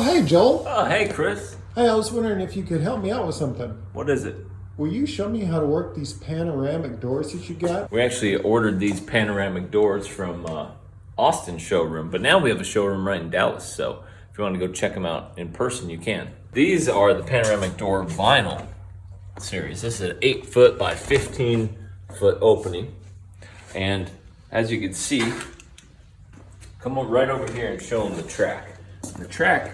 hey, Joel. Oh, hey, Chris. Hey, I was wondering if you could help me out with something. What is it? Will you show me how to work these panoramic doors that you got? We actually ordered these panoramic doors from Austin showroom, but now we have a showroom right in Dallas, so if you want to go check them out in person, you can. These are the panoramic door vinyl series. This is an 8-foot by 15-foot opening, and as you can see, come on right over here and show them the track. The track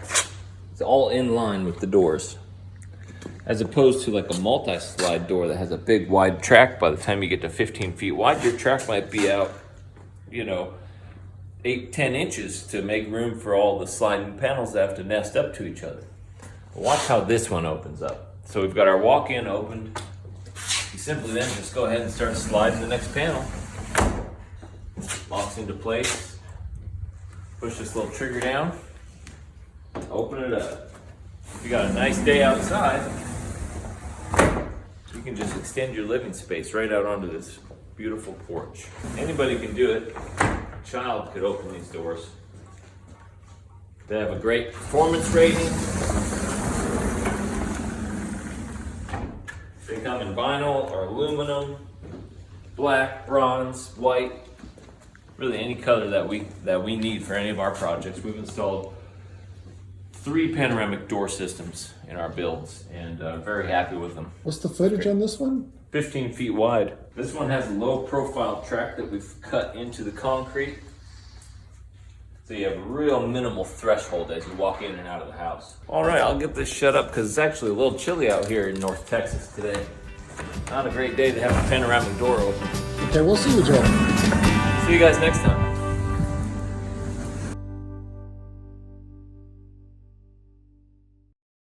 is all in line with the doors, as opposed to like a multi-slide door that has a big wide track. By the time you get to 15 feet wide, your track might be out, 8-10 inches to make room for all the sliding panels that have to nest up to each other. Watch how this one opens up. So we've got our walk-in opened. You simply then just go ahead and start sliding the next panel. Locks into place. Push this little trigger down. Open it up. If you got a nice day outside, you can just extend your living space right out onto this beautiful porch. Anybody can do it. A child could open these doors. They have a great performance rating. They come in vinyl or aluminum, black, bronze, white, really any color that we need for any of our projects. We've installed 3 panoramic door systems in our builds, and very happy with them. What's the footage on this one? 15 feet wide. This one has a low profile track that we've cut into the concrete. So you have a real minimal threshold as you walk in and out of the house. All right, I'll get this shut up because it's actually a little chilly out here in North Texas today. Not a great day to have a panoramic door open. Okay, we'll see you, Joel. See you guys next time.